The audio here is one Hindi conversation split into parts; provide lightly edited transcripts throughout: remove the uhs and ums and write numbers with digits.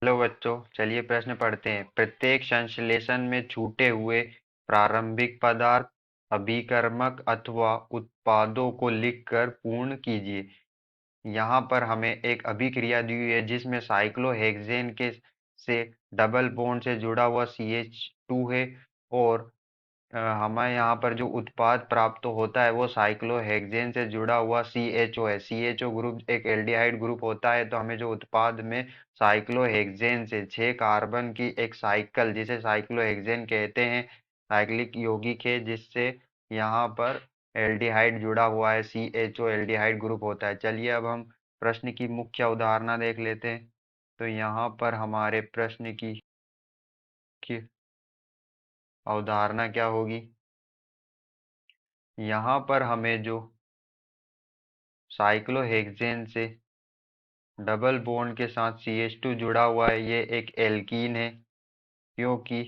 हेलो बच्चों, चलिए प्रश्न पढ़ते हैं। प्रत्येक संश्लेषण में छूटे हुए प्रारंभिक पदार्थ, अभिकर्मक अथवा उत्पादों को लिखकर पूर्ण कीजिए। यहाँ पर हमें एक अभिक्रिया दी हुई है जिसमें साइक्लोहेक्सेन के से डबल बॉन्ड से जुड़ा हुआ CH2 है, और हमें यहाँ पर जो उत्पाद प्राप्त होता है वो साइक्लोहेक्सेन से जुड़ा हुआ CHO है। CHO ग्रुप एक एल्डिहाइड ग्रुप होता है, तो हमें जो उत्पाद में साइक्लोहेक्सेन से 6 कार्बन की एक साइकिल, जिसे साइक्लोहेक्सेन कहते हैं, साइक्लिक यौगिक है, जिससे यहाँ पर एल्डिहाइड जुड़ा हुआ है। CHO एल्डिहाइड ग्रुप होता है। चलिए अब हम प्रश्न की मुख्य अवधारणा देख लेते हैं। तो यहाँ पर हमारे प्रश्न की अवधारणा क्या होगी? यहाँ पर हमें जो साइक्लोहेक्सेन से डबल बॉन्ड के साथ CH2 जुड़ा हुआ है, ये एक एल्कीन है, क्योंकि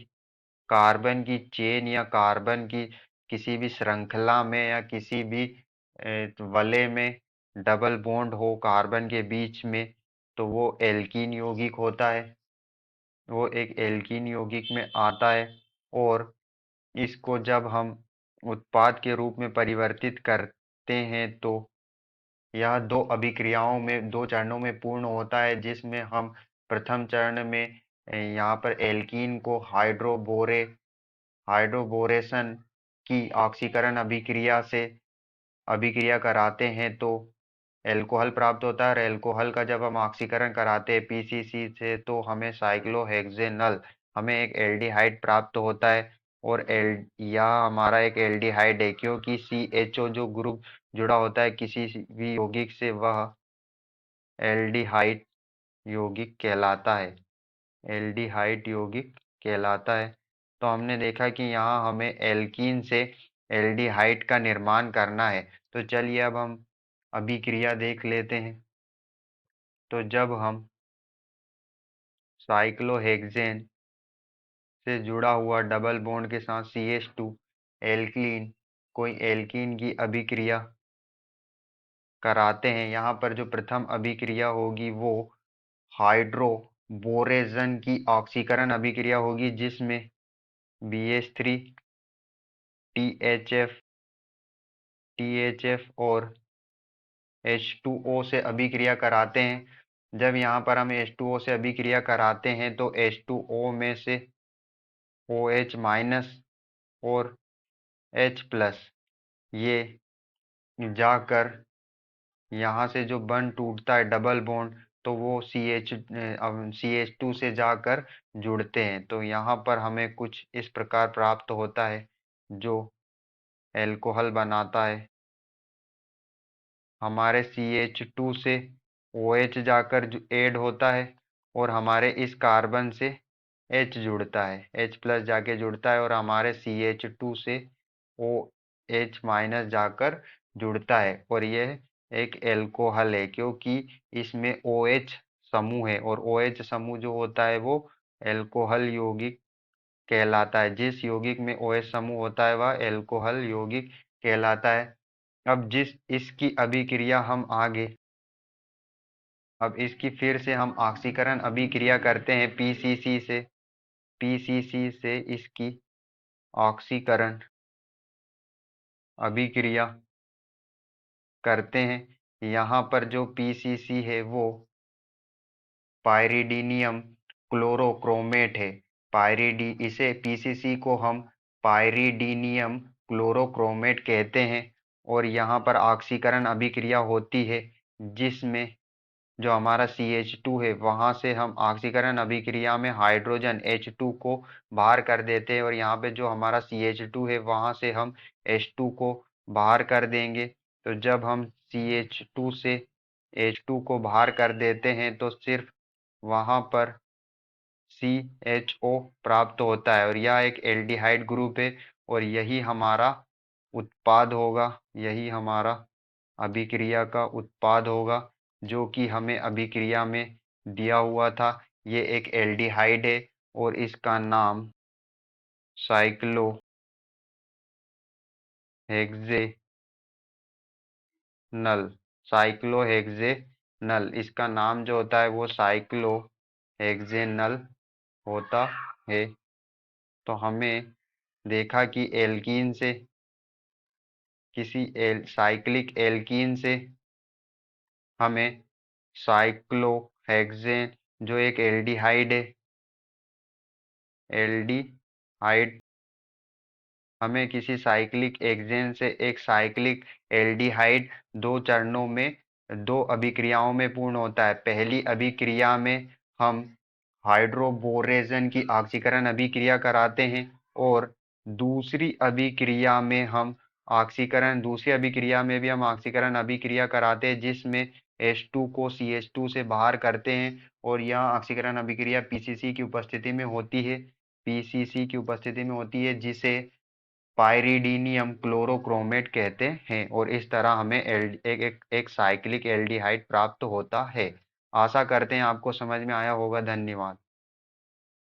कार्बन की चेन या कार्बन की किसी भी श्रृंखला में या किसी भी वलय में डबल बॉन्ड हो कार्बन के बीच में, तो वो एल्कीन यौगिक होता है। वो एक एल्कीन यौगिक में आता है, और इसको जब हम उत्पाद के रूप में परिवर्तित करते हैं तो यह दो अभिक्रियाओं में, दो चरणों में पूर्ण होता है, जिसमें हम प्रथम चरण में यहाँ पर एल्कीन को हाइड्रोबोरेशन की ऑक्सीकरण अभिक्रिया से अभिक्रिया कराते हैं, तो एल्कोहल प्राप्त होता है। और एल्कोहल का जब हम ऑक्सीकरण कराते हैं PCC से, तो हमें साइक्लोहेक्सेनल, हमें एक एल्डिहाइड प्राप्त होता है। और एल यह हमारा एक एल्डिहाइड है, क्योंकि CHO जो ग्रुप जुड़ा होता है किसी भी यौगिक से, वह एल्डिहाइड यौगिक कहलाता है। एल्डिहाइड यौगिक कहलाता है। तो हमने देखा कि यहाँ हमें एल्कीन से एल्डिहाइड का निर्माण करना है। तो चलिए अब हम अभिक्रिया देख लेते हैं। तो जब हम साइक्लोहेक्सेन से जुड़ा हुआ डबल बॉन्ड के साथ CH2 एल्कीन, कोई एल्कीन की अभिक्रिया कराते हैं, यहाँ पर जो प्रथम अभिक्रिया होगी वो हाइड्रोबोरेजन की ऑक्सीकरण अभिक्रिया होगी, जिसमें BH3 THF और H2O से अभिक्रिया कराते हैं। जब यहाँ पर हम H2O से अभिक्रिया कराते हैं तो H2O में से OH माइनस और H प्लस, ये जाकर यहाँ से जो बंध टूटता है डबल बॉन्ड, तो वो CH2 से जाकर जुड़ते हैं। तो यहाँ पर हमें कुछ इस प्रकार प्राप्त होता है, जो एल्कोहल बनाता है। हमारे CH2 से OH जाकर ऐड होता है, और हमारे इस कार्बन से H जुड़ता है, H प्लस जाके जुड़ता है, और हमारे CH2 से OH माइनस जाकर जुड़ता है, और यह एक एल्कोहल है, क्योंकि इसमें OH समूह है, और OH समूह जो होता है वो एल्कोहल यौगिक कहलाता है। जिस यौगिक में OH समूह होता है वह एल्कोहल यौगिक कहलाता है। अब जिस इसकी अभिक्रिया हम आगे अब इसकी फिर से हम ऑक्सीकरण अभिक्रिया करते हैं पीसीसी से इसकी ऑक्सीकरण अभिक्रिया करते हैं। यहाँ पर जो पीसीसी है वो पायरिडीनियम क्लोरोक्रोमेट है। पायरिडी इसे पीसीसी को हम पायरिडीनियम क्लोरोक्रोमेट कहते हैं। और यहाँ पर ऑक्सीकरण अभिक्रिया होती है, जिसमें जो हमारा CH2 है वहाँ से हम ऑक्सीकरण अभिक्रिया में हाइड्रोजन H2 को बाहर कर देते हैं, और यहाँ पे जो हमारा CH2 है वहाँ से हम H2 को बाहर कर देंगे। तो जब हम CH2 से H2 को बाहर कर देते हैं तो सिर्फ वहाँ पर CHO प्राप्त होता है, और यह एक एल्डिहाइड ग्रुप है, और यही हमारा उत्पाद होगा, यही हमारा अभिक्रिया का उत्पाद होगा, जो कि हमें अभिक्रिया में दिया हुआ था। ये एक एल्डिहाइड है, और इसका नाम साइक्लोहेक्सेनल साइक्लोहेक्सेनल इसका नाम जो होता है वो साइक्लोहेक्सेनल हेक्सेनल होता है। तो हमें देखा कि एल्कीन से साइक्लिक एल्कीन से हमें साइक्लोहेक्सेन जो एक एल्डिहाइड है, एल्डिहाइड, हमें किसी साइक्लिक हेक्सेन से एक साइक्लिक एल्डिहाइड दो चरणों में, दो अभिक्रियाओं में पूर्ण होता है। पहली अभिक्रिया में हम हाइड्रोबोरेजन की ऑक्सीकरण अभिक्रिया कराते हैं और दूसरी अभिक्रिया में भी हम ऑक्सीकरण अभिक्रिया कराते हैं, जिसमें H2 को CH2 से बाहर करते हैं और यह ऑक्सीकरण अभिक्रिया पीसीसी की उपस्थिति में होती है, जिसे पाइरिडीनियम क्लोरोक्रोमेट कहते हैं। और इस तरह हमें एक साइक्लिक एल्डिहाइड प्राप्त होता है। आशा करते हैं आपको समझ में आया होगा। धन्यवाद।